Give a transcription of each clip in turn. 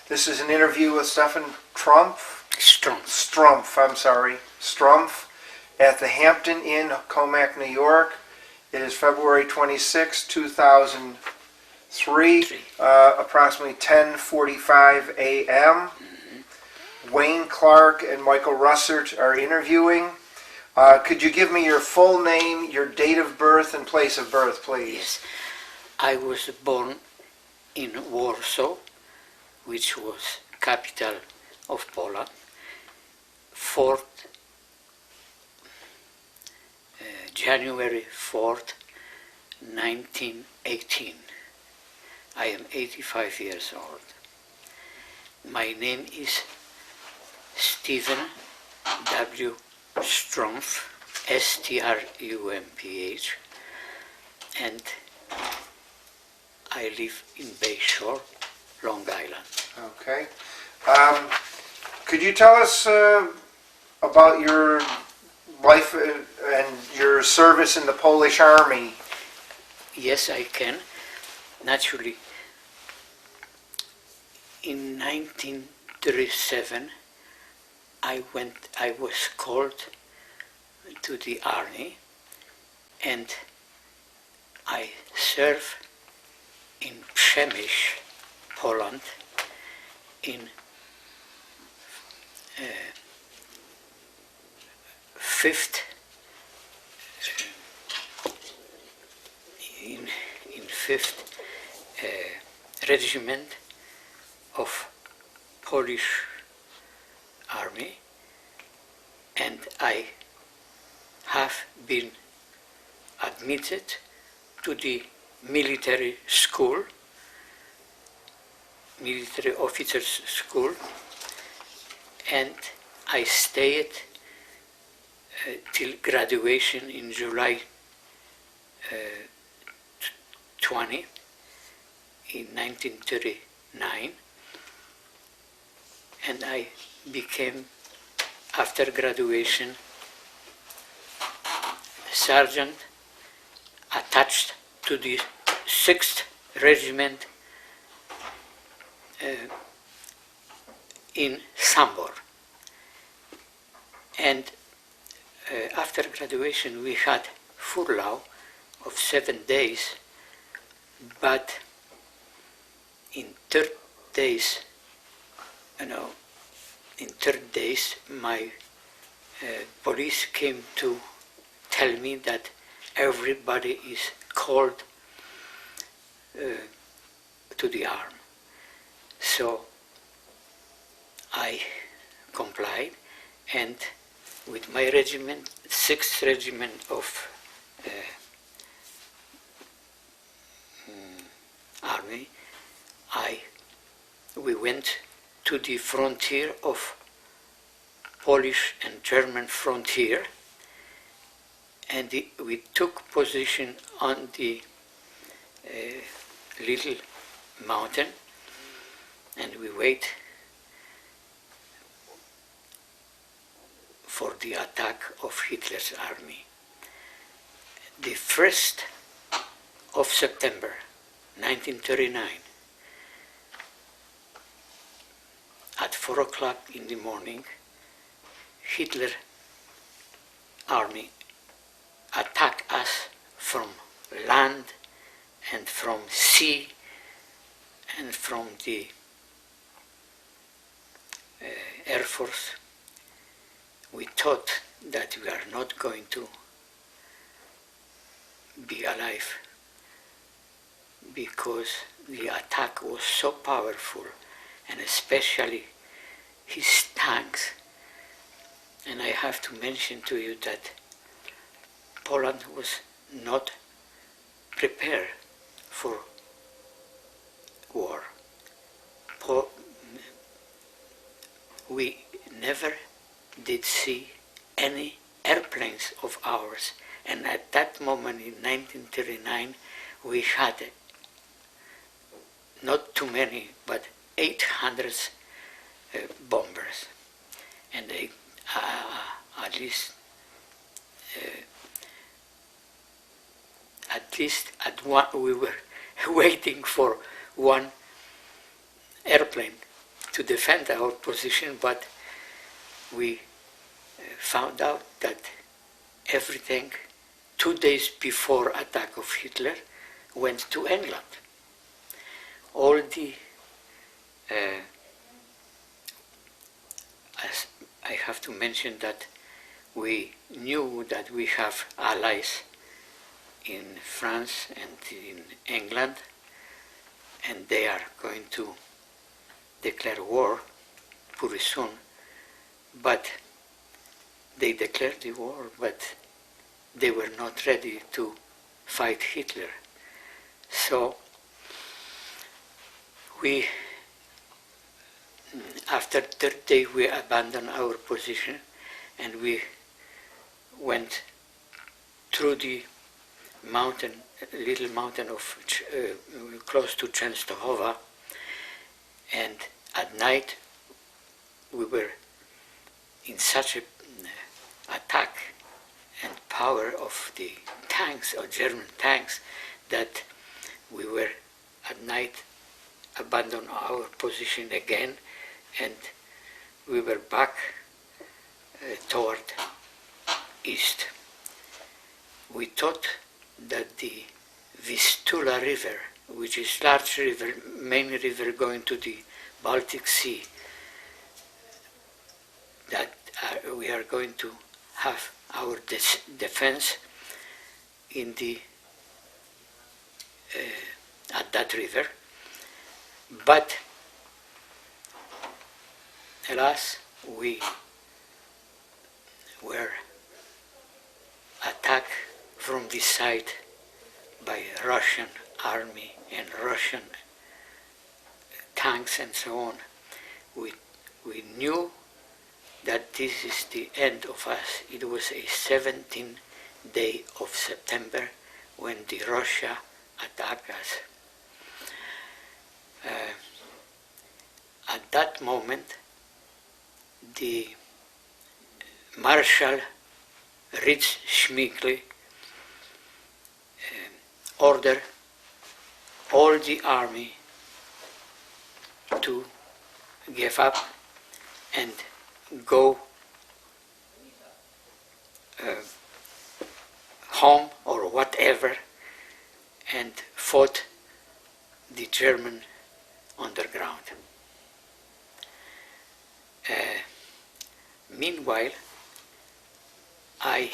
This is an interview with Stefan Strumph, Strumph, at the Hampton Inn, Commack, New York. It is February 26, 2003, approximately 10:45 a.m. Wayne Clark and Michael Russert are interviewing. Could you give me your full name, your date of birth, and place of birth, please? Yes. I was born in Warsaw, which was capital of Poland, 4th January 4th, 1918. I am 85 years old. My name is Stephen W. Strumph, S-T-R-U-M-P-H, and I live in Bayshore, Long Island. Okay. Could you tell us about your life and your service in the Polish Army? Yes, I can. Naturally, in 1937, I was called to the army, and I served in Przemyśl, Poland, in 5th Regiment of Polish Army, and I have been admitted to the military school, military officers school, and I stayed till graduation in July 20 in 1939, and I became, after graduation, sergeant attached to the 6th Regiment in Sambor. And after graduation we had furlough of 7 days, but in 3rd days, my police came to tell me that everybody is called to the arm. So I complied, and with my regiment, 6th Regiment of Army, we went to the frontier of Polish and German frontier, and we took position on the little mountain, and we wait for the attack of Hitler's army. The 1st of September 1939, at 4 o'clock in the morning, Hitler army attacked us from land and from sea and from the Air Force. We thought that we are not going to be alive, because the attack was so powerful, and especially his tanks. And I have to mention to you that Poland was not prepared for war. We never did see any airplanes of ours, and at that moment in 1939 we had not too many, but 800 bombers, and they at least we were waiting for one airplane to defend our position, but we found out that everything 2 days before attack of Hitler went to England. All the as I have to mention that we knew that we have allies in France and in England, and they are going to declare war pretty soon. But they declared the war, but they were not ready to fight Hitler. So we, after third day, we abandoned our position and we went through the mountain, little mountain of close to Częstochowa, and at night we were in such an attack and power of the tanks, or German tanks, that we were at night abandoned our position again, and we were back toward east. We thought that the Vistula River, which is large river, main river going to the Baltic Sea, that we are going to have our defense in the at that river, but alas, we were attacked from this side by Russian army and Russian tanks and so on. We knew that this is the end of us. It was a 17th day of September when the Russia attacked us. At that moment, the Marshal Ritz-Schmigli ordered all the army to give up and go home or whatever, and fought the German underground. Meanwhile, I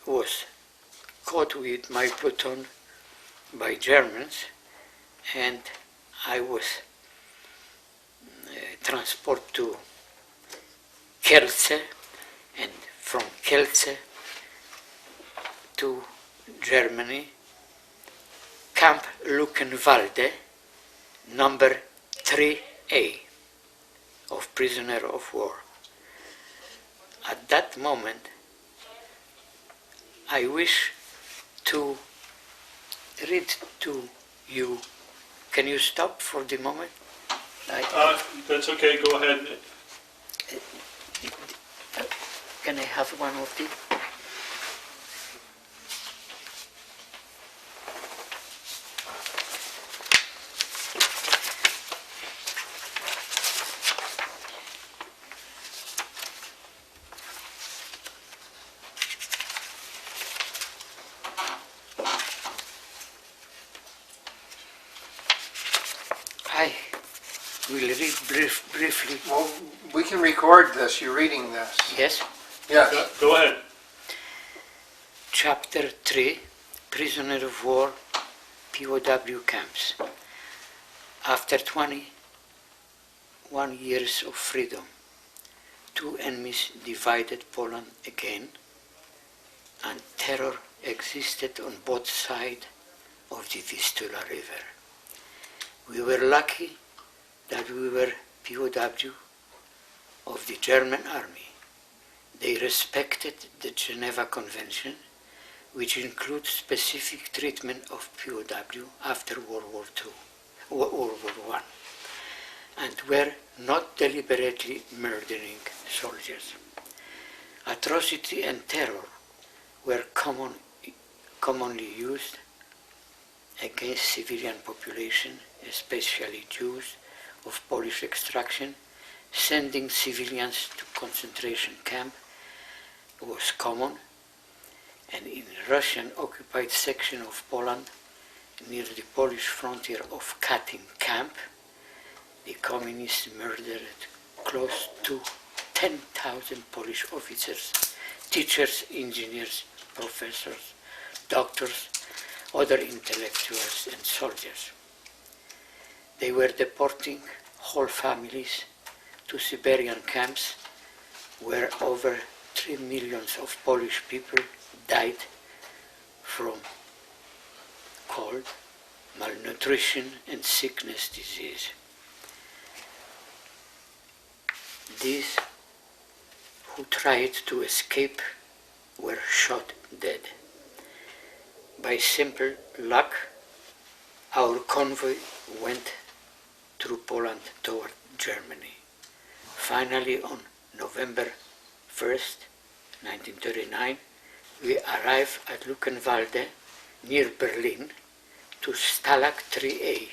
was caught with my platoon by Germans, and I was transported to Kielce, and from Kielce to Germany, Camp Luckenwalde, number 3A of prisoner of war. At that moment, I wish to read to you. Can you stop for the moment? That's okay, go ahead. Can I have one of these? I will read briefly. Well, we can record this. You're reading this. Yes? Yes. Go ahead. Chapter 3, Prisoner of War, POW Camps. After 21 years of freedom, two enemies divided Poland again, and terror existed on both sides of the Vistula River. We were lucky that we were POW of the German army. They respected the Geneva Convention, which includes specific treatment of POW after World War I, and were not deliberately murdering soldiers. Atrocity and terror were commonly used against civilian population especially Jews of Polish extraction, sending civilians to concentration camp was common, and in Russian-occupied section of Poland, near the Polish frontier of Katyn camp, the communists murdered close to 10,000 Polish officers, teachers, engineers, professors, doctors, other intellectuals and soldiers. They were deporting whole families to Siberian camps where over 3 million of Polish people died from cold, malnutrition and sickness disease. These who tried to escape were shot dead. By simple luck, our convoy went through Poland toward Germany. Finally, on November 1st, 1939, we arrived at Luckenwalde, near Berlin, to Stalag 3A.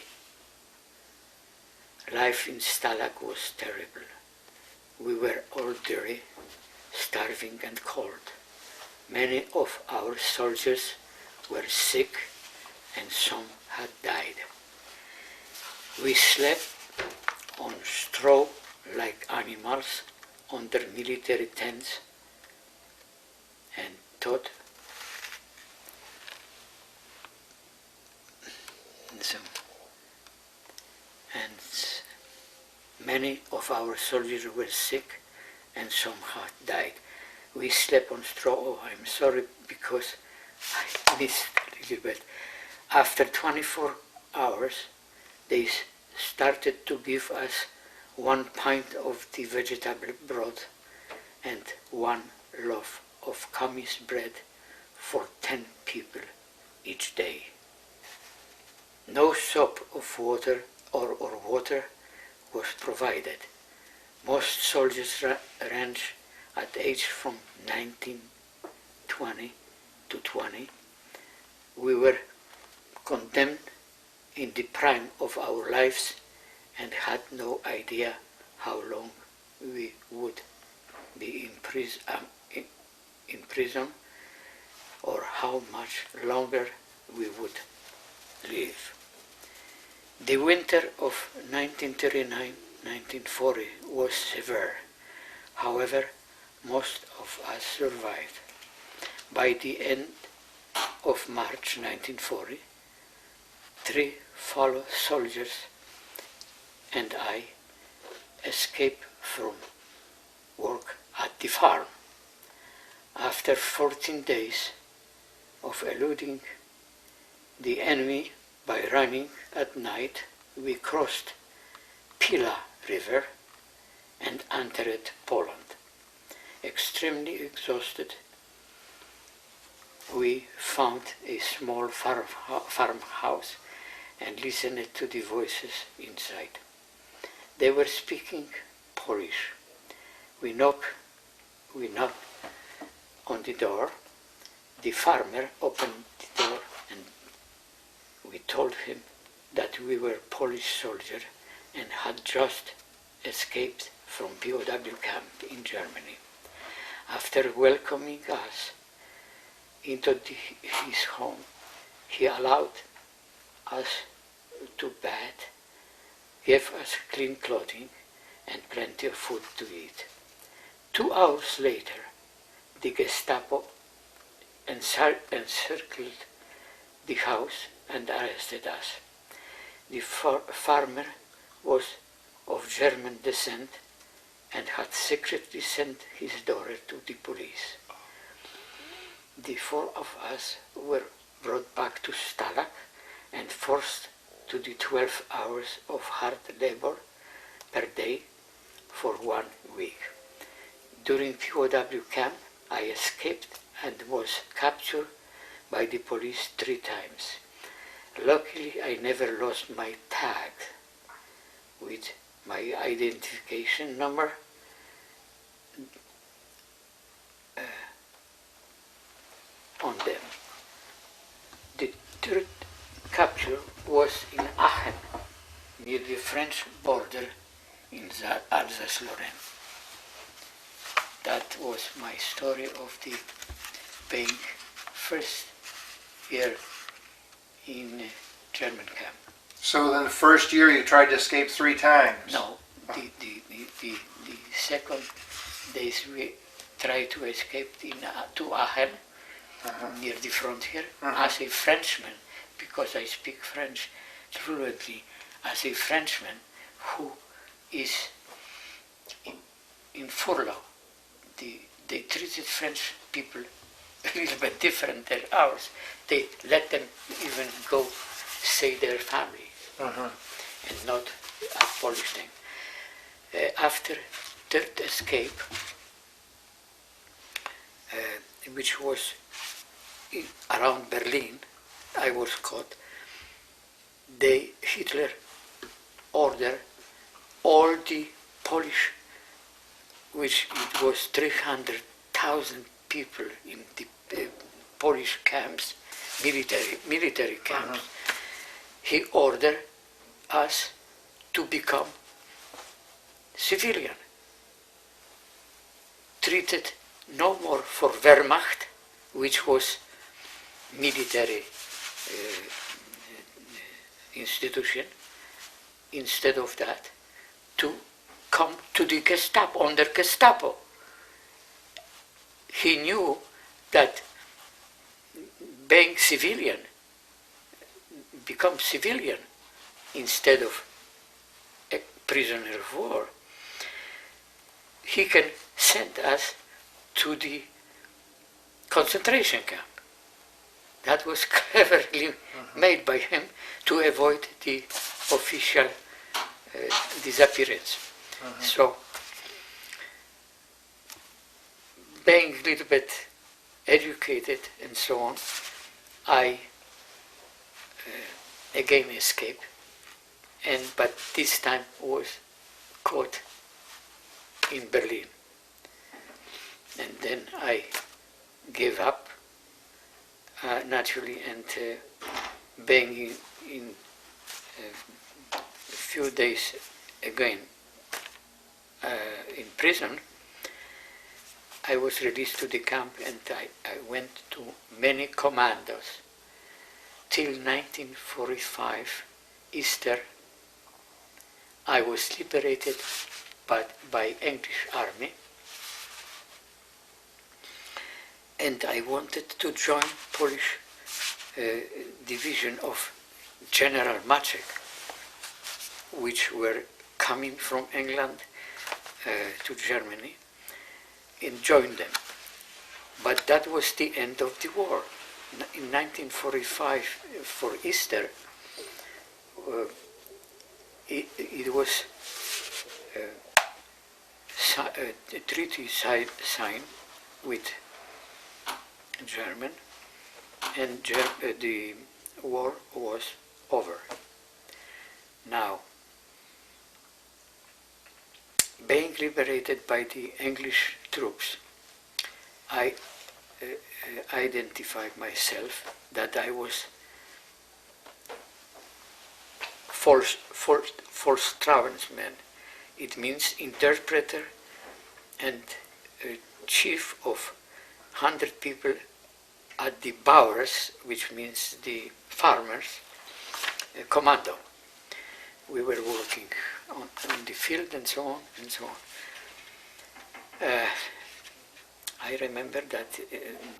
Life in Stalag was terrible. We were all dirty, starving and cold. Many of our soldiers were sick and some had died. We slept on straw like animals under military tents and thought many of our soldiers were sick and some had died. We slept on straw. Oh, I'm sorry because I missed a little bit. After 24 hours, they started to give us 1 pint of the vegetable broth and 1 loaf of Kamis bread for 10 people each day. No soap of water or water was provided. Most soldiers ranged at age from 19, 20 to 20. We were condemned in the prime of our lives and had no idea how long we would be in prison or how much longer we would live. The winter of 1939-1940 was severe. However, most of us survived. By the end of March 1940, 3 fellow soldiers and I escaped from work at the farm. After 14 days of eluding the enemy by running at night, we crossed Pila River and entered Poland. Extremely exhausted, we found a small farmhouse and listened to the voices inside. They were speaking Polish. We knocked on the door. The farmer opened the door and we told him that we were Polish soldiers and had just escaped from POW camp in Germany. After welcoming us into his home, he allowed us to bathe, gave us clean clothing and plenty of food to eat. 2 hours later, the Gestapo encircled the house and arrested us. The farmer was of German descent and had secretly sent his daughter to the police. The 4 of us were brought back to Stalag and forced to the 12 hours of hard labor per day for 1 week. During POW camp, I escaped and was captured by the police 3 times. Luckily, I never lost my tag with my identification number on them. The 3rd capture was in Aachen French border in the Alsace-Lorraine. That was my story of the being first year in German camp. So then the first year you tried to escape 3 times? No, the second days we tried to escape to Aachen, near the frontier, as a Frenchman, because I speak French fluently, as a Frenchman who is in furlough. They treated French people a little bit different than ours. They let them even go see their family and not abolish them. After third escape, which was around Berlin, I was caught. Hitler ordered all the Polish, which it was 300,000 people in the Polish camps, military camps. He ordered us to become civilian, treated no more for Wehrmacht, which was military institution. Instead of that, to come to the Gestapo, under Gestapo. He knew that being civilian, become civilian instead of a prisoner of war, he can send us to the concentration camp. That was cleverly made by him to avoid the official disappearance. So, being a little bit educated and so on, I again escaped, but this time was caught in Berlin. And then I gave up, naturally, and being in a few days again in prison, I was released to the camp, and I went to many commandos. Till 1945, Easter, I was liberated by English army, and I wanted to join Polish division of General Maciek, which were coming from England to Germany, and join them. But that was the end of the war. In 1945, for Easter, it was a treaty signed with German, and the war was over. Now, being liberated by the English troops, I identified myself that I was false travesman. It means interpreter and chief of 100 people at the Bauers, which means the farmers, commando. We were working on the field and so on and so on. I remember that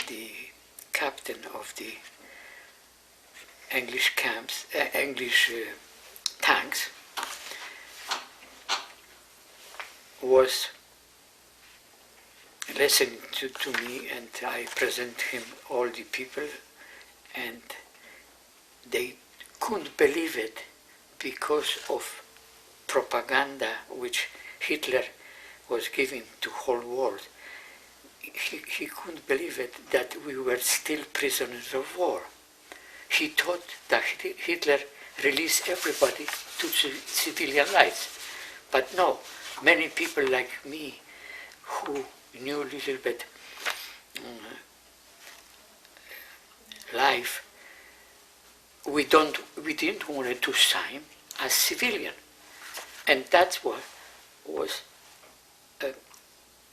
the captain of the English camps, English tanks, was listening to me, and I present him all the people, and they couldn't believe it because of propaganda which Hitler was giving to whole world. He couldn't believe it that we were still prisoners of war. He thought that Hitler released everybody to civilian lives. But no, many people like me who knew a little bit life, we didn't want to sign as civilian. And that's what was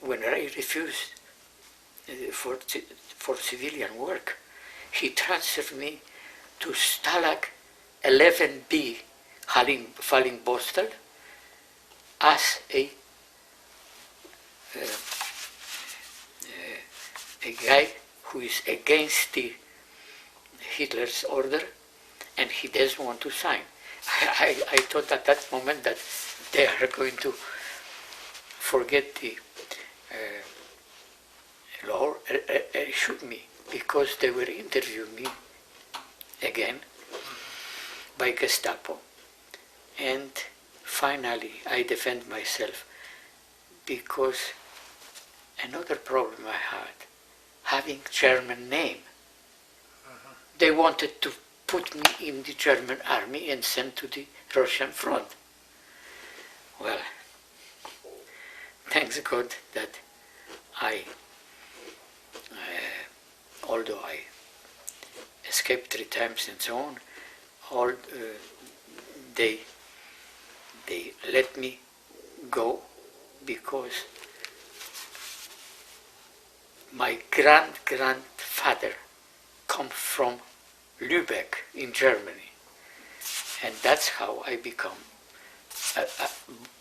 when I refused for civilian work. He transferred me to Stalag 11B, Falling Bostel, as a guy who is against the Hitler's order, and he doesn't want to sign. I thought at that moment that they are going to forget the law, shoot me, because they were interviewing me again by Gestapo. And finally I defend myself, because another problem I had, having German name. They wanted to put me in the German army and send to the Russian front. Well, thanks God that although I escaped 3 times and so on, they let me go, because my grandfather come from Lübeck in Germany, and that's how I become.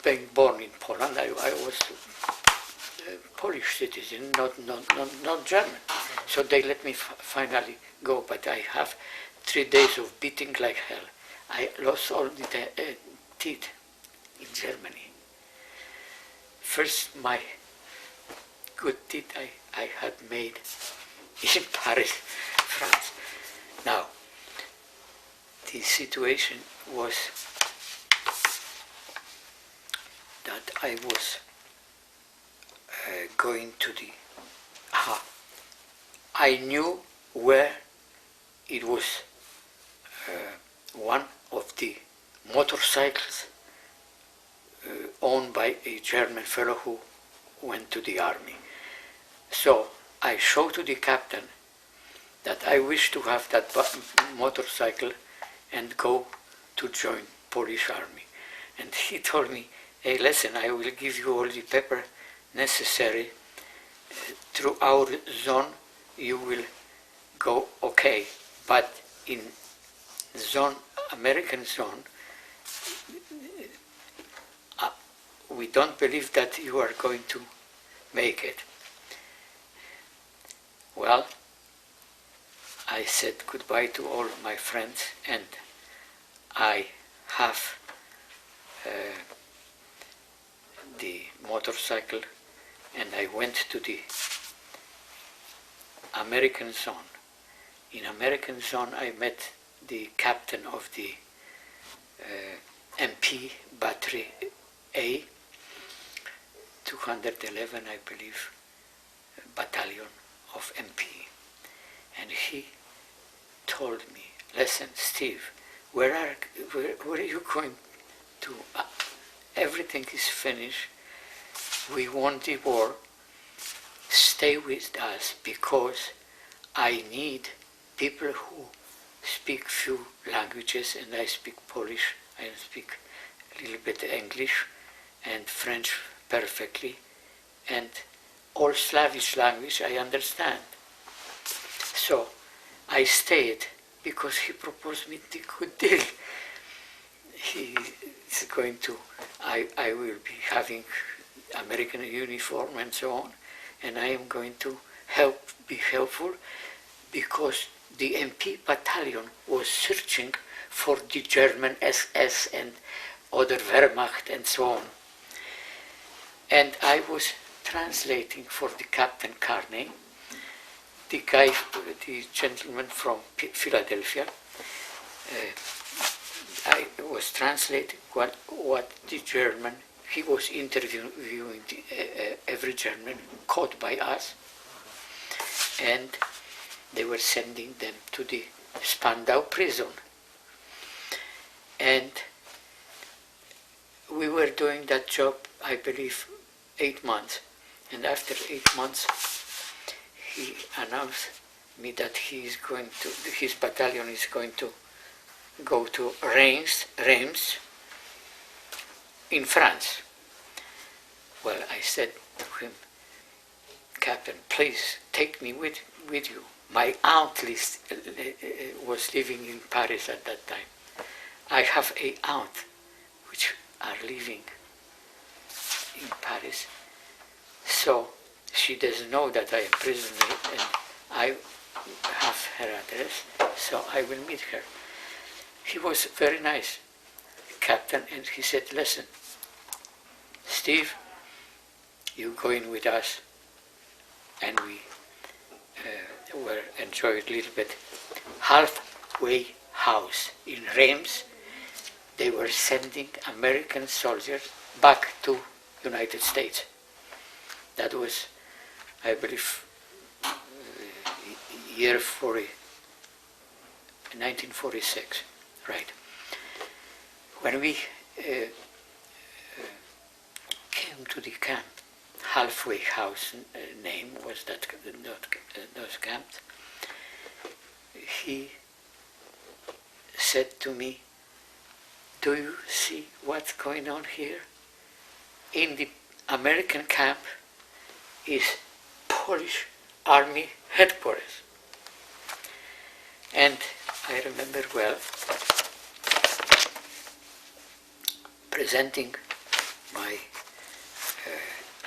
Being born in Poland, I was a Polish citizen, not German. So they let me finally go, but I have 3 days of beating like hell. I lost all the teeth in Germany. First, my good teeth I had made in Paris, France. Now, the situation was that I was going to the... I knew where it was one of the motorcycles owned by a German fellow who went to the army. So I showed to the captain that I wish to have that motorcycle and go to join Polish army. And he told me, hey, listen, I will give you all the paper necessary. Through our zone, you will go okay. But in zone, American zone, we don't believe that you are going to make it. Well, I said goodbye to all my friends, and I have the motorcycle, and I went to the American zone. In American zone, I met the captain of the MP Battery A, 211, I believe, battalion of MP. And he told me, listen, Steve, where are you going to? Everything is finished. We won the war. Stay with us, because I need people who speak few languages, and I speak Polish, I speak a little bit English and French perfectly, and all Slavish language I understand. So I stayed, because he proposed me the good deal. He is going to, I will be having American uniform and so on, and I am going to be helpful, because the MP battalion was searching for the German SS and other Wehrmacht and so on. And I was translating for the Captain Carney, the guy, the gentleman from Philadelphia. I was translating what the German, he was interviewing every German caught by us, and they were sending them to the Spandau prison. And we were doing that job, I believe, 8 months. And after 8 months, he announced me that his battalion is going to go to Reims, in France. Well, I said to him, Captain, please take me with you. My aunt was living in Paris at that time. I have an aunt which are living in Paris. So she doesn't know that I am prisoner and I have her address, so I will meet her. He was very nice, captain, and he said, listen, Steve, you go in with us, and we were enjoyed a little bit. Halfway house in Reims, they were sending American soldiers back to United States. That was, I believe, year 1946, right. When we came to the camp, halfway house name was that those camps, he said to me, do you see what's going on here? In the American camp is Polish Army headquarters. And I remember well presenting my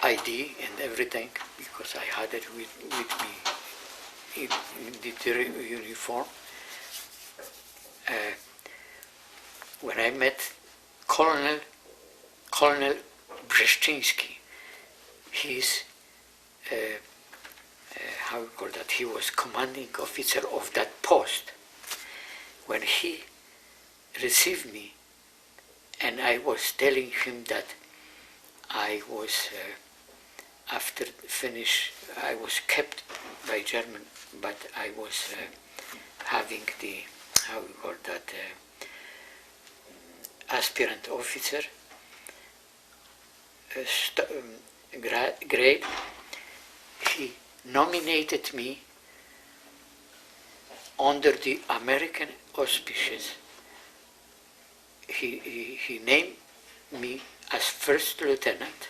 ID and everything, because I had it with me in the uniform. When I met Colonel Brzezinski, he's how we call that? He was commanding officer of that post. When he received me, and I was telling him that I was after finish, I was kept by German, but I was having the, how we call that, aspirant officer grade. He nominated me under the American auspices. He named me as first lieutenant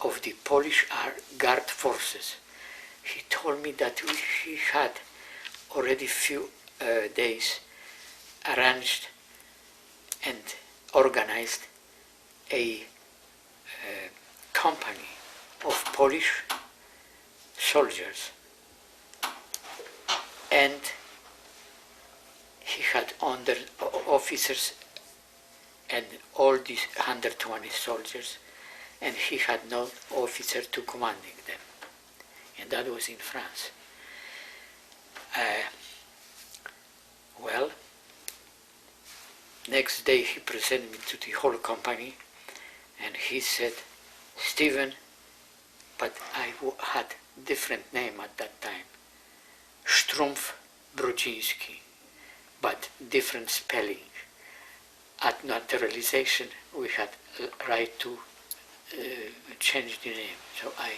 of the Polish Guard forces. He told me that he had already few days arranged and organized a company of Polish soldiers, and he had under officers and all these 120 soldiers, and he had no officer to commanding them, and that was in France. Well, next day he presented me to the whole company, and he said, Stephen, but I had different name at that time, Strumph Brzezinski, but different spelling. At naturalization, we had right to change the name, so I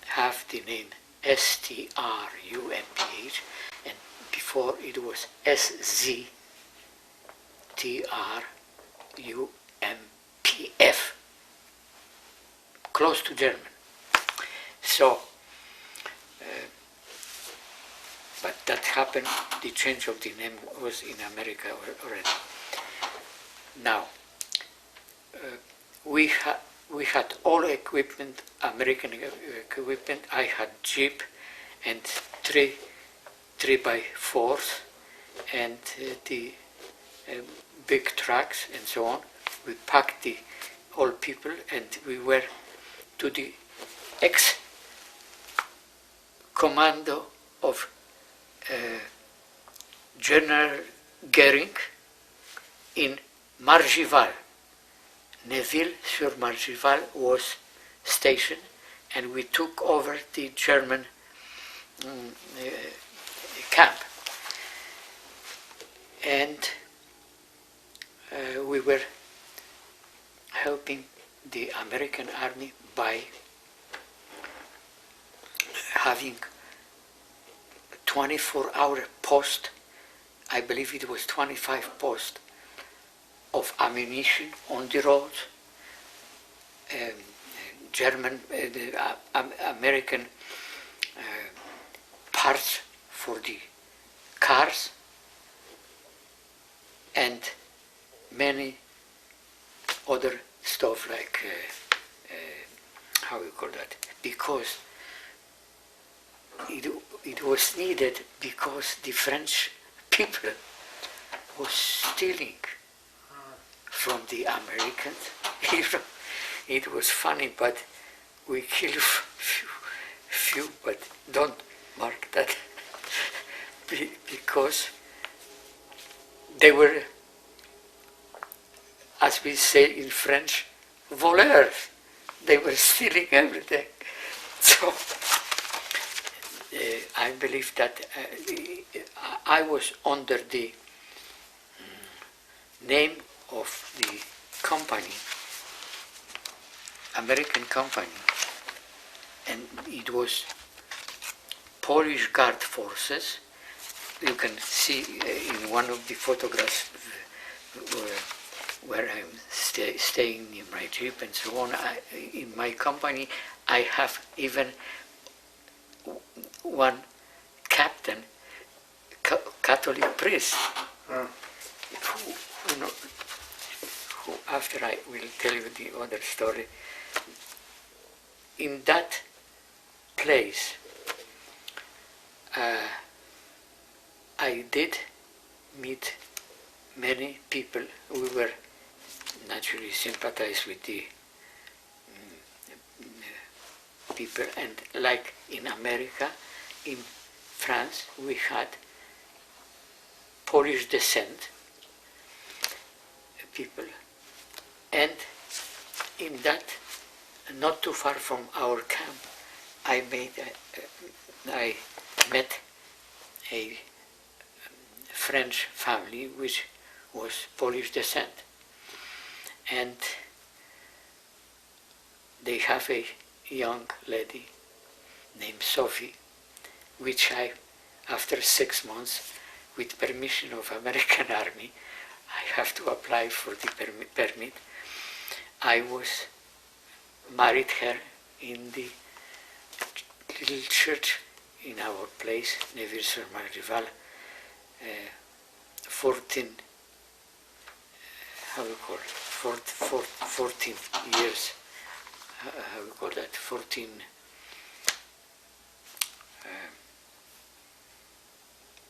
have the name Strumph, and before it was Strumpf, close to German. So, but that happened, the change of the name was in America already. Now, we had all equipment, American equipment. I had Jeep and 3x4s and the big trucks and so on. We packed the all people, and we were to the ex-commando of General Goering in Margival. Naval-sur-Margival was stationed, and we took over the German camp. And we were helping the American army by having 24-hour post, I believe it was 25 posts, of ammunition on the road, German, American parts for the cars, and many other stuff like, how you call that, because it was needed because the French people was stealing from the Americans. It was funny, but we killed few, but don't mark that because they were, as we say in French, voleurs. They were stealing everything. So I believe that I was under the name of the company, American company, and it was Polish Guard Forces. You can see in one of the photographs where I'm staying in my jeep and so on. In my company, I have even one captain, Catholic priest, who after I will tell you the other story. In that place, I did meet many people who were naturally sympathized with the people, and like in America, in France, we had Polish descent people, and in that, not too far from our camp, I met a French family which was Polish descent, and they have a young lady named Sophie, which I, after 6 months, with permission of American Army, I have to apply for the permit. I was married her in the little church in our place, Naval, 14 years, how we call that, 14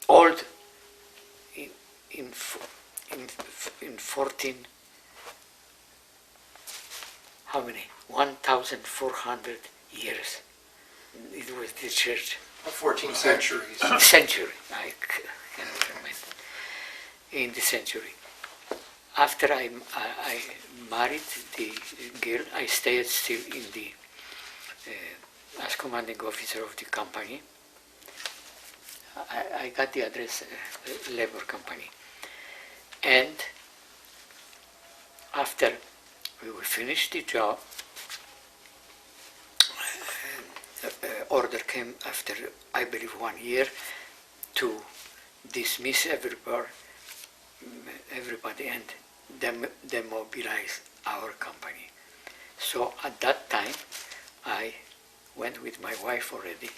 old in 14, how many? 1,400 years. It was the church. 14 centuries. Century, I cannot remember. In the century. After I married the girl, I stayed still in the as commanding officer of the company. I got the address, labor company. And after we will finish the job, order came after, I believe, 1 year to dismiss everybody and demobilize our company. So at that time, I went with my wife already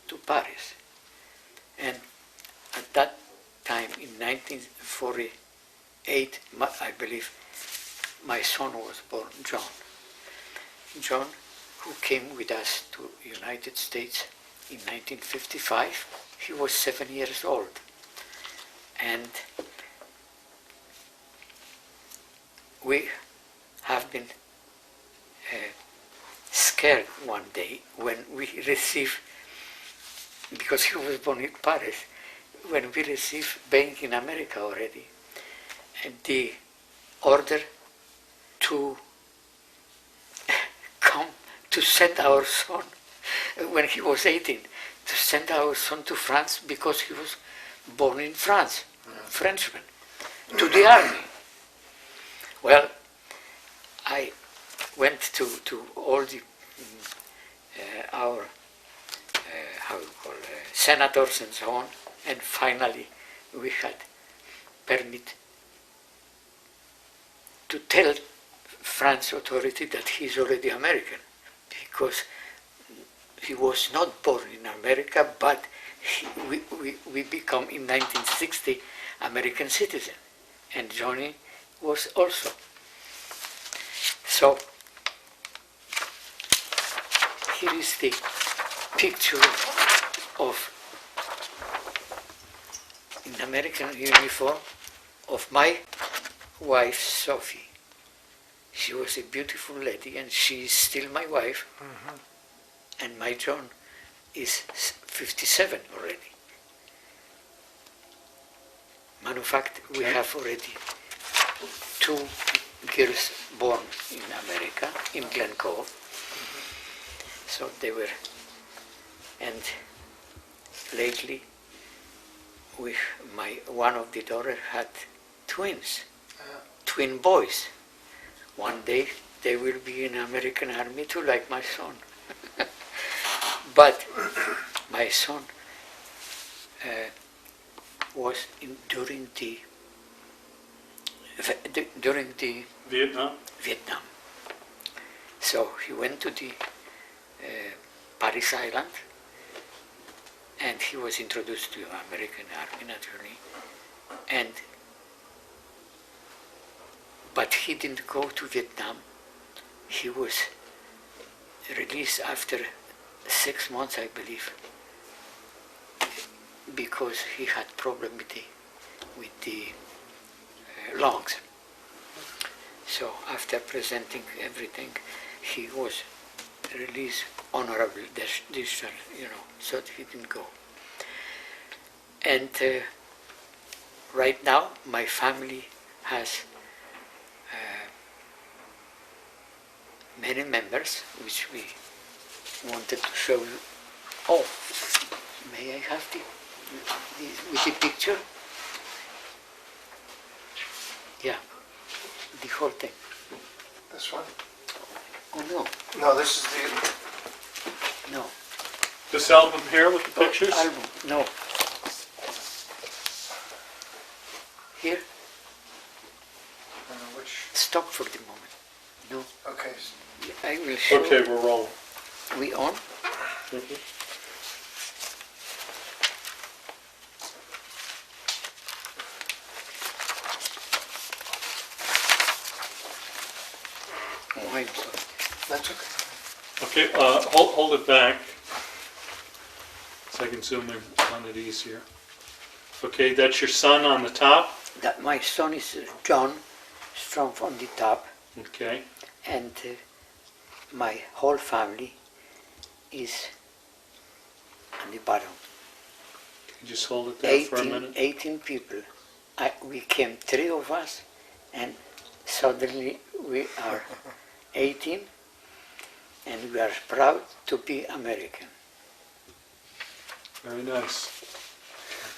to Paris. And at that time, in 1948, I believe, my son was born, John. John, who came with us to United States in 1955, he was 7 years old. And we have been scared one day when we received, because he was born in Paris, when we received, being in America already, and the order to come to send our son, when he was 18, to send our son to France because he was born in France, Frenchman, to the army. Well, I went to all the our senators and so on, and finally we had permit to tell France authority that he's already American, because he was not born in America, but we become in 1960 American citizen, and Johnny was also. So here is the picture of in American uniform of my wife Sophie. She was a beautiful lady, and she is still my wife. And my John is 57 already. Matter of fact, we have already 2 girls born in America, in Glen Cove. So they were, and lately, one of the daughters had twins, twin boys. One day they will be in American Army too, like my son. But my son was during the Vietnam? Vietnam. So he went to the Paris Island, and he was introduced to American Army naturally, but he didn't go to Vietnam. He was released after 6 months, I believe, because he had problem with the lungs. So after presenting everything, he was released honorable discharge, so he didn't go. And right now, my family has many members, which we wanted to show you. Oh, may I have with the picture? Yeah, the whole thing. This one? Oh no. No, this is the... No. This album here with the pictures? Album, no. Here? which... Stop for the moment. No. Okay. I will show. Okay, we're rolling. We on? Oh, I'm sorry. That's okay. Okay, hold it back so I can zoom in on it easier. Okay, that's your son on the top. That my son is John Strumph on the top, Okay. and my whole family is on the bottom. Can you just hold it there for a 18, minute? 18 people. We came 3 of us, and suddenly we are 18, and we are proud to be American. Very nice.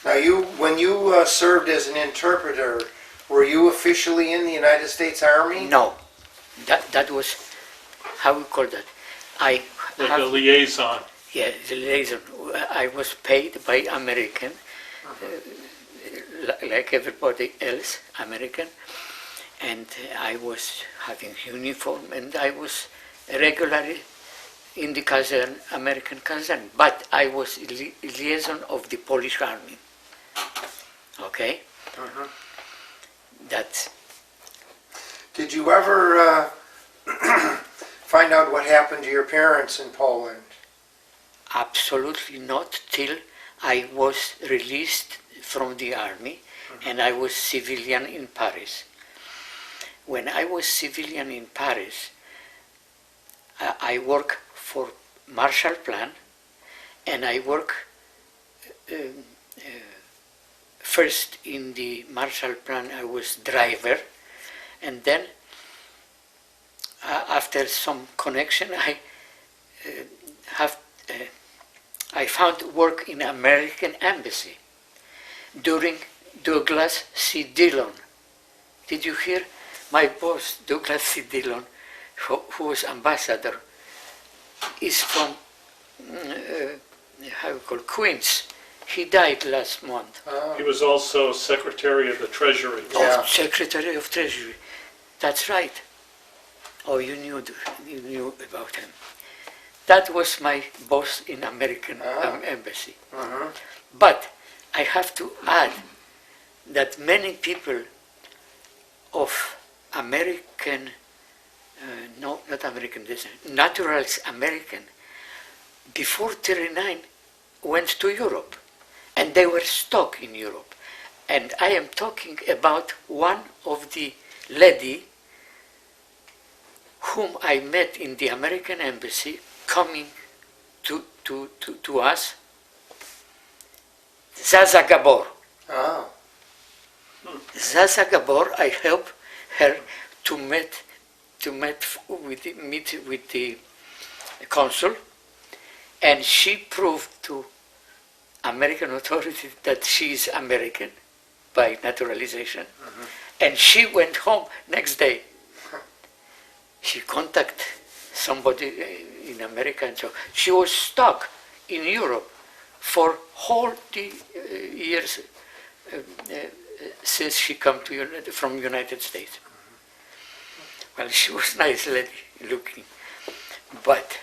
Now, when you served as an interpreter, were you officially in the United States Army? No, that was, how we call that? Like a liaison. Yeah, the liaison. I was paid by American, like everybody else, American, and I was having uniform, and I was regularly in the caserne, American caserne, but I was liaison of the Polish Army. Okay? That's... Did you ever find out what happened to your parents in Poland? Absolutely not, till I was released from the army and I was civilian in Paris. When I was civilian in Paris, I worked for Marshall Plan, and I worked first in the Marshall Plan. I was driver, and then after some connection, I found work in American Embassy during Douglas C. Dillon. Did you hear? My boss, Douglas C. Dillon, who was ambassador, is from how we call Queens. He died last month. He was also Secretary of the Treasury. Yeah. Oh, Secretary of Treasury. That's right. Oh, you knew about him. That was my boss in American embassy. But I have to add that many people of American, no, not American descent, naturals American, before 39 went to Europe, and they were stuck in Europe. And I am talking about one of the lady whom I met in the American embassy coming to us, Zaza Gabor. Oh. Zaza Gabor, I helped her to meet with the consul, and she proved to American authorities that she is American by naturalization, and she went home next day. She contacted somebody in America, and so she was stuck in Europe for whole the years since she come to from United States. Well, she was nice lady looking, but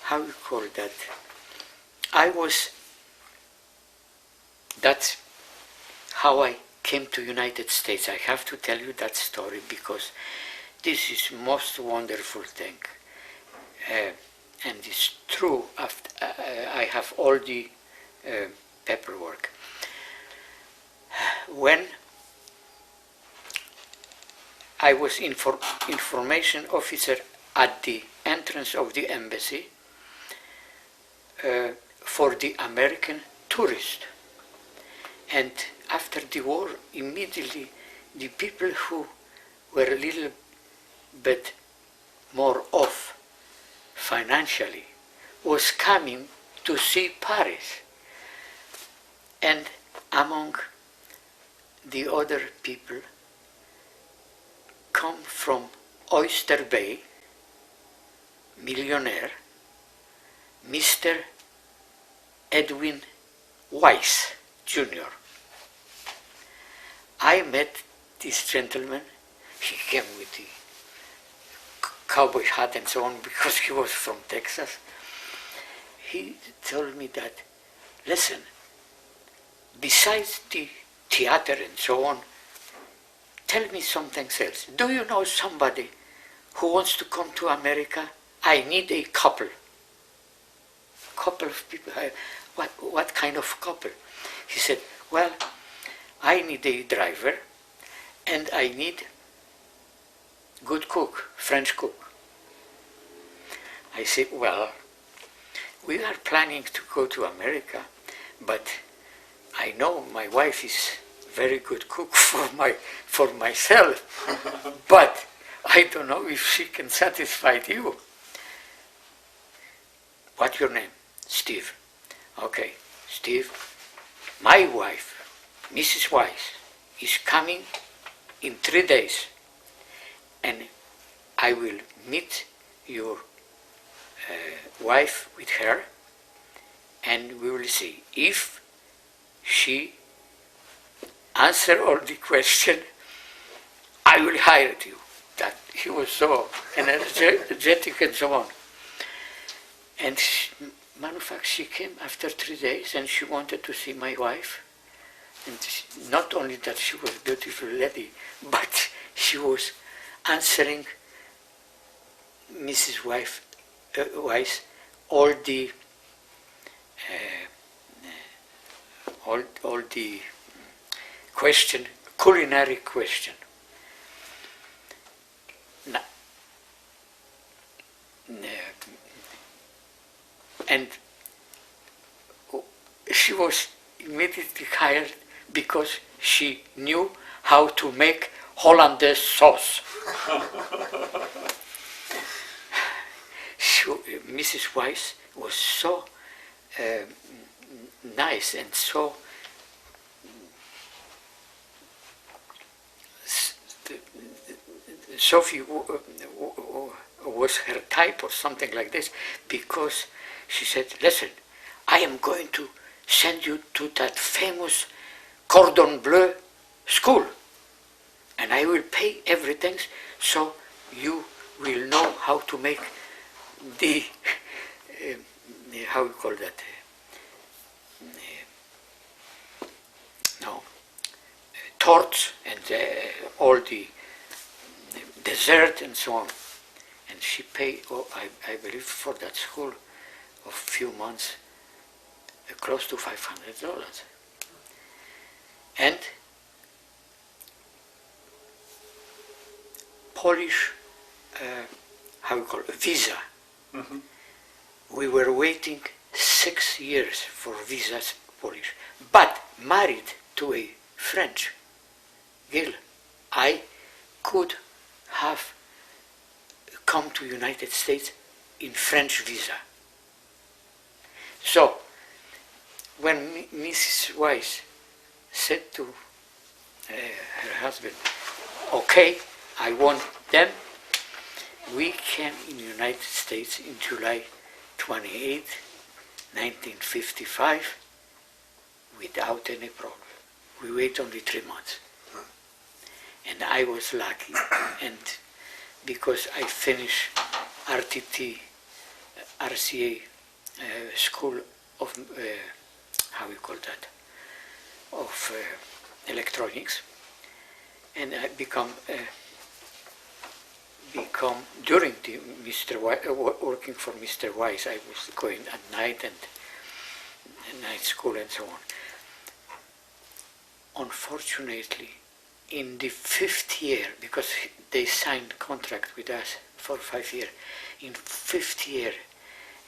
how you call that? That's how I came to United States. I have to tell you that story because this is most wonderful thing, and it's true. I have all the paperwork. When I was information officer at the entrance of the embassy for the American tourist, and after the war, immediately the people who were a little bit more off financially was coming to see Paris, and among the other people come from Oyster Bay, millionaire, Mr. Edwin Weiss Jr. I met this gentleman. He came with the cowboy hat and so on because he was from Texas. He told me that, listen, besides the theater and so on, tell me something else. Do you know somebody who wants to come to America? I need a couple of people. What kind of couple? He said, well, I need a driver and I need good cook, French cook. I said, well, we are planning to go to America, but I know my wife is very good cook for myself, but I don't know if she can satisfy you. What's your name? Steve. Okay, Steve, my wife, Mrs. Weiss, is coming in 3 days, and I will meet your wife with her, and we will see if she answer all the question. I will hire you. That he was so energetic and so on. And matter of fact, she came after 3 days, and she wanted to see my wife. And not only that she was a beautiful lady, but she was answering Mrs. Weiss all the question, culinary question. And she was immediately hired because she knew how to make Hollandaise sauce. Mrs. Weiss was so nice and so Sophie was her type or something like this, because she said, listen, I am going to send you to that famous Cordon Bleu school. and I will pay everything, so you will know how to make the, how you call that, torts and all the dessert and so on. And she paid, I believe, for that school of few months, close to $500. And Polish, how you call it, visa. Mhm. We were waiting 6 years for visas Polish, but married to a French girl, I could have come to United States in French visa. So, when Mrs. Weiss said to her husband, okay, I want them, we came in the United States in July 28, 1955, without any problem. We wait only 3 months. And I was lucky, and because I finished RTT, RCA school of, how you call that, of electronics, and I become during the working for Mr. Weiss, I was going at night and night school and so on. Unfortunately, in the 5th year, because they signed contract with us for 5 years, in 5th year,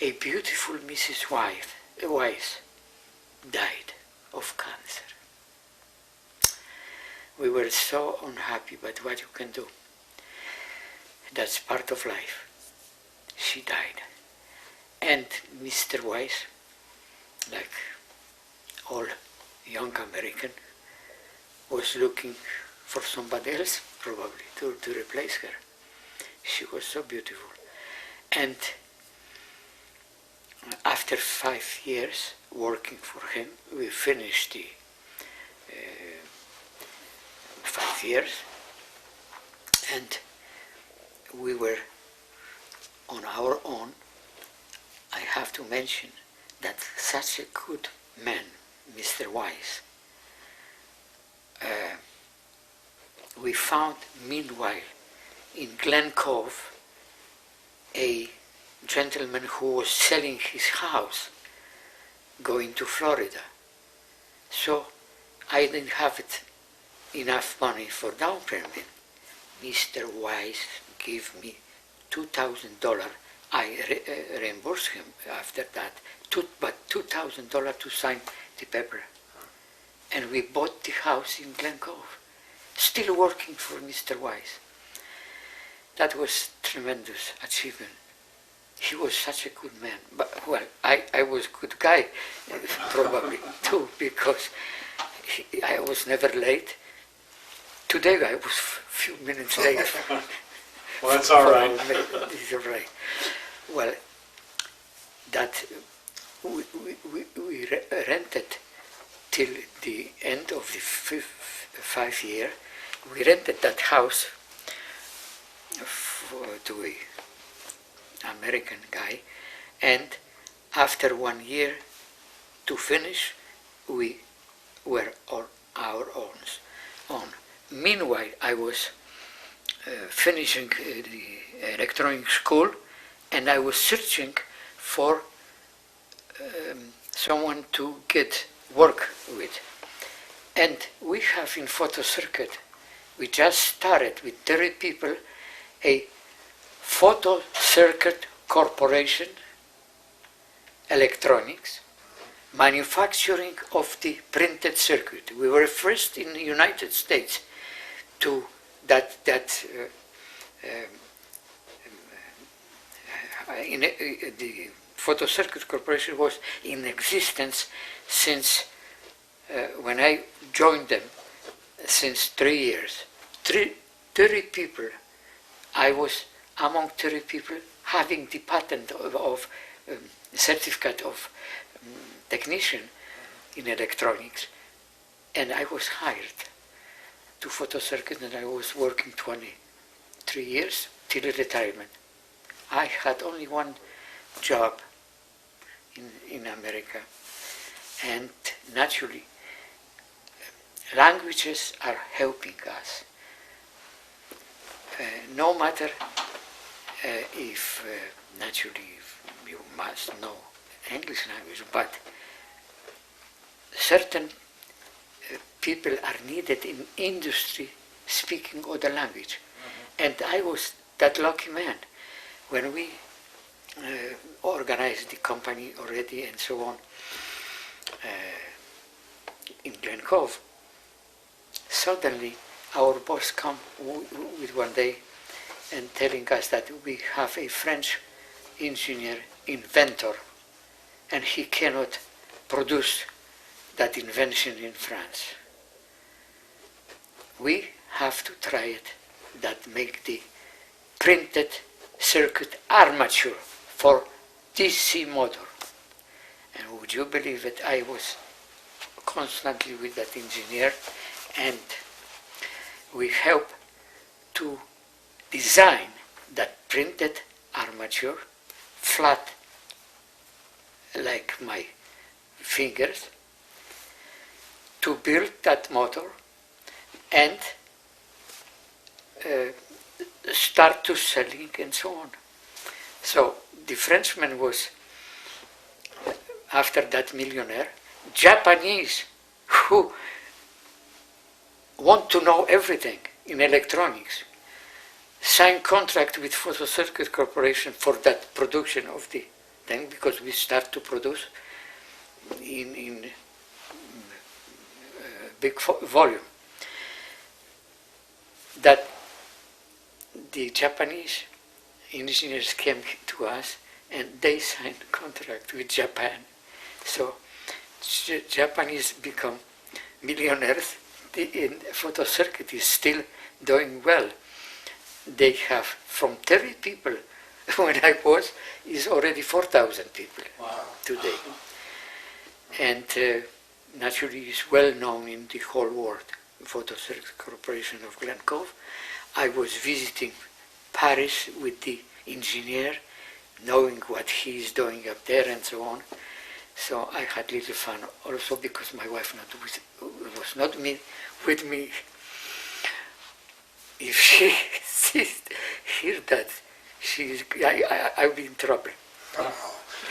a beautiful Mrs. Weiss died of cancer. We were so unhappy, but what you can do? That's part of life. She died. And Mr. Weiss, like all young American, was looking for somebody else, probably, to replace her. She was so beautiful. And after 5 years working for him, we finished the 5 years, and we were on our own. I have to mention that such a good man, Mr. Weiss, we found meanwhile in Glen Cove a gentleman who was selling his house going to Florida. So I didn't have enough money for down payment. Mr. Weiss gave me $2,000. I reimbursed him after that, but $2,000 to sign the paper. And we bought the house in Glen Cove, still working for Mr. Weiss. That was tremendous achievement. He was such a good man. But, well, I was a good guy, probably, too, because I was never late. Today I was a few minutes late. Well, that's all right. It's all right. Well, that we rented till the end of the 5 year. We rented that house to an American guy, and after 1 year to finish, we were on our own. Meanwhile, I was finishing the electronic school, and I was searching for someone to get work with. And we have in Photo Circuit, we just started with 30 people, a Photo Circuit Corporation, electronics, manufacturing of the printed circuit. We were first in the United States to the Photo Circuit Corporation was in existence since when I joined them, since 3 years. 30 people. I was among 30 people having the patent of certificate of technician in electronics, and I was hired to photo circuit, and I was working 23 years till retirement. I had only one job in America, and naturally languages are helping us. No matter if naturally if you must know English language, but certain people are needed in industry speaking other language. And I was that lucky man. When we organized the company already and so on in Glen Cove, suddenly our boss come with one day and telling us that we have a French engineer, inventor, and he cannot produce that invention in France. We have to try it, that make the printed circuit armature for DC motor. And would you believe it, I was constantly with that engineer, and we helped to design that printed armature, flat like my fingers, to build that motor and start to selling and so on. So the Frenchman was, after that millionaire, Japanese who want to know everything in electronics, sign contract with Photo Circuit Corporation for that production of the thing, because we start to produce in big volume. That the Japanese engineers came to us and they signed a contract with Japan. So Japanese become millionaires. The photo circuit is still doing well. They have from 30 people when I was, is already 4,000 people today. And naturally is well known in the whole world, Photo Circuit Corporation of Glen Cove. I was visiting Paris with the engineer, knowing what he is doing up there and so on. So I had little fun also because my wife was not with me. If she sees hear that, I'll be in trouble.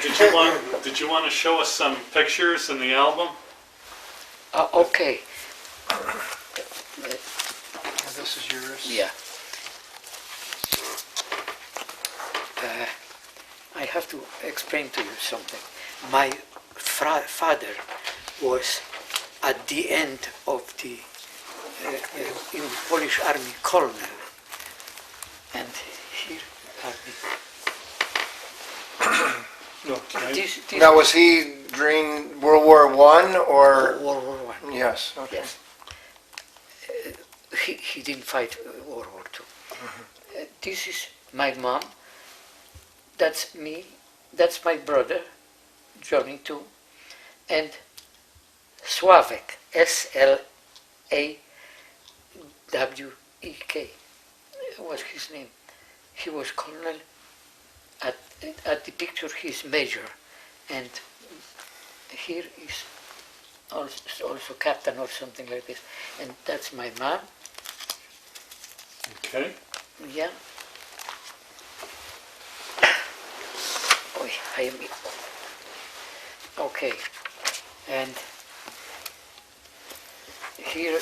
Did you want to show us some pictures in the album? Okay. This is yours? Yeah. I have to explain to you something. My father was at the end of the in the Polish Army colonel, and here are the. Now, was he during World War I or? World War I. Yes. Okay. Yes. He didn't fight World War II. This is my mom. That's me. That's my brother, Johnny too, and Sławek, S-L-A-W-E-K was his name. He was colonel. At the picture he's major, and here is also captain or something like this. And that's my mom. Okay. Yeah. Okay. And here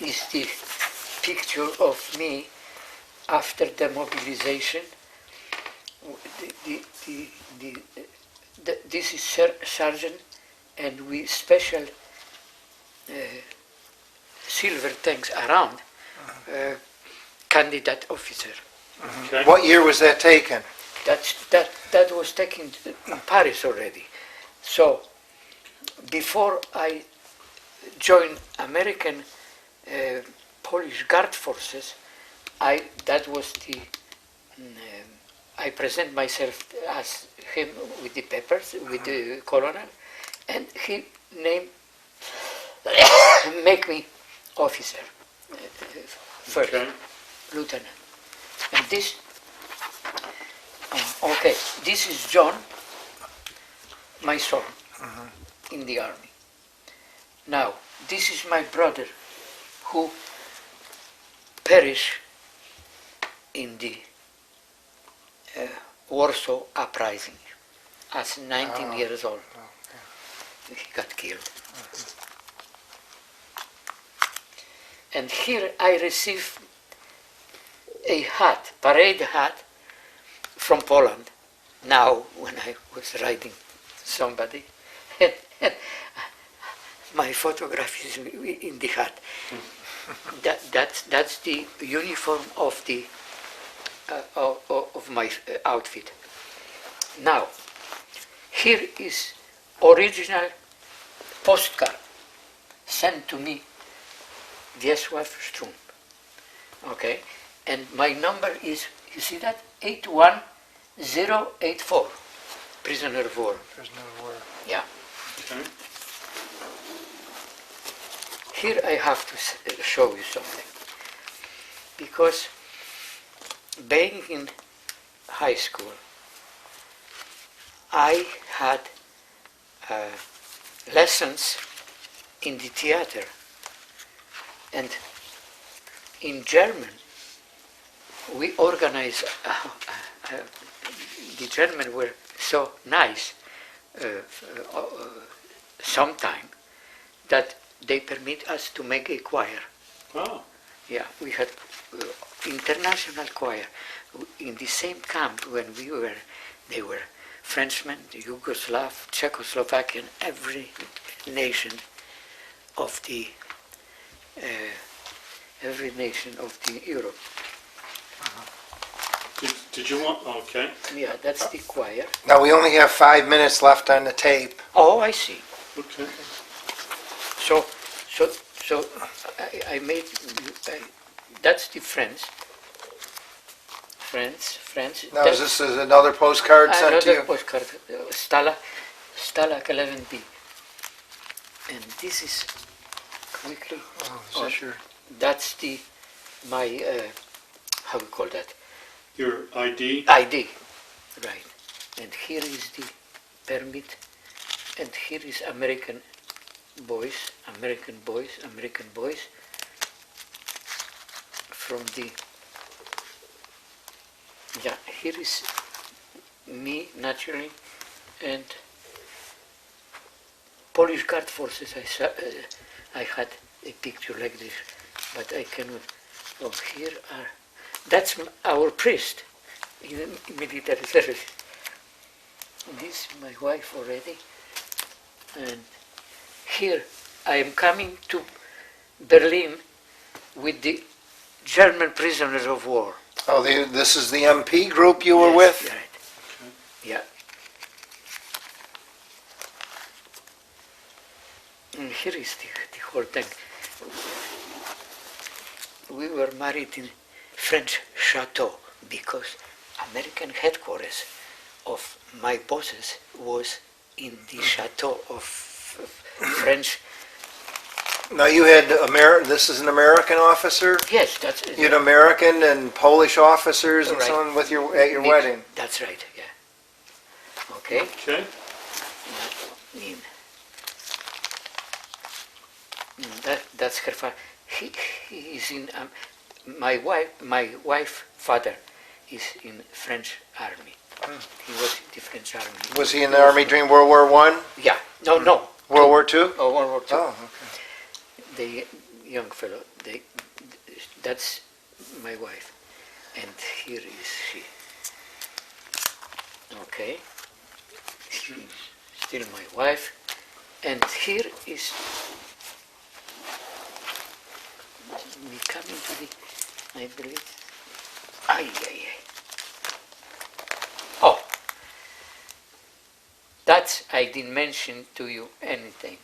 is the picture of me after the mobilization. This is sergeant, and we special silver tanks around candidate officer. Okay. What year was that taken? That was taken in Paris already. So before I joined American Polish Guard forces, that was the I present myself as him with the papers, with the colonel, and he make me officer. first Okay. lieutenant. And this, okay, this is John, my son, in the army. Now, this is my brother who perished in the Warsaw uprising as 19 years old. He got killed. And here I received a hat, parade hat, from Poland, now when I was riding somebody. And my photograph is in the hat. That's the uniform of the of my outfit. Now, here is original postcard sent to me, Warsaw Strumph. Okay, and my number is, you see that, 81084, prisoner of war. Prisoner of war. Yeah. Okay. Here I have to show you something, because being in high school, I had lessons in the theater, and in German we organized, the German were so nice sometime that they permit us to make a choir. Oh, Yeah, we had international choir in the same camp when we were. They were Frenchmen, Yugoslav, Czechoslovakian, every nation of the Europe. did you want, okay. Yeah, that's the choir. Now, we only have 5 minutes left on the tape. Oh, I see. Okay. So I made. That's the Friends. Now, is this is another postcard sent to Another you? postcard, Stalag 11B. And this is quickly. Oh, is this your... That's my how we call that, Your ID? ID, right? And here is the permit, and here is American boys from the. Yeah, here is me naturally, and Polish Guard forces. I had a picture like this, but I cannot. Oh, here are. That's our priest in military service. This is my wife already, and here I am coming to Berlin with the German prisoners of war. Oh, this is the MP group you were Yes, with? right. Yeah. And here is the whole thing. We were married in French chateau because American headquarters of my bosses was in the chateau of French. Now, you had this is an American officer? Yes, that's it. You had American and Polish officers and so Right. on with at your wedding? That's right, yeah. Okay. Okay. That's her father. He is in my wife father is in French army. He was in the French army. Was he in the army during World War I? Yeah. No. World War II? Oh, World War II. Oh, okay. The young fellow. That's my wife, and here is she. Okay. She's still my wife, and here is we coming to the, I believe, oh, that's, I didn't mention to you anything.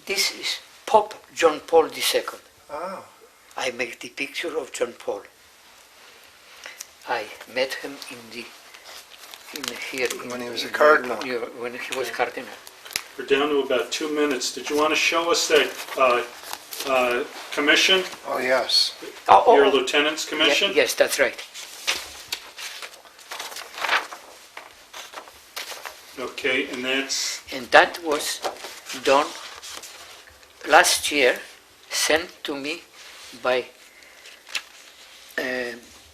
This is Pope John Paul II. Oh. I make the picture of John Paul. I met him When he was a cardinal. When he was cardinal. We're down to about 2 minutes. Did you want to show us that commission, Oh, yes. your lieutenant's commission. Yes, that's right. Okay, and that's, And that was done last year, sent to me by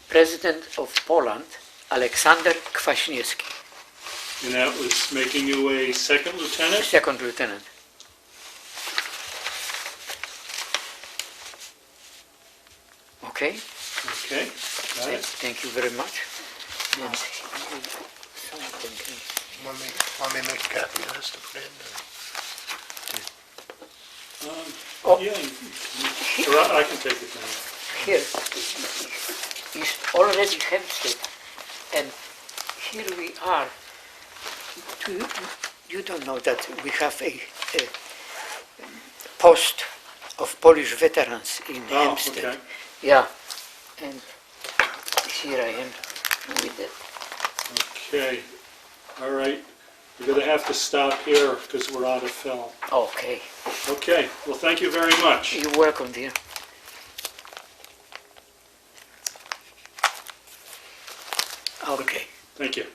President of Poland, Aleksander Kwaśniewski, and that was making you a second lieutenant? second lieutenant. Okay, Okay, got it. thank you very much. And something else. Want me to make a copy of this to put in? Oh. Yeah, or I can take it now. Here is already Hempstead, and here we are. You don't know that we have a post of Polish veterans in Oh, Hempstead. okay. Yeah, and here I am with it. Okay, all right. We're going to have to stop here because we're out of film. Okay, Okay, well, thank you very much. you're welcome, dear. Okay. Thank you.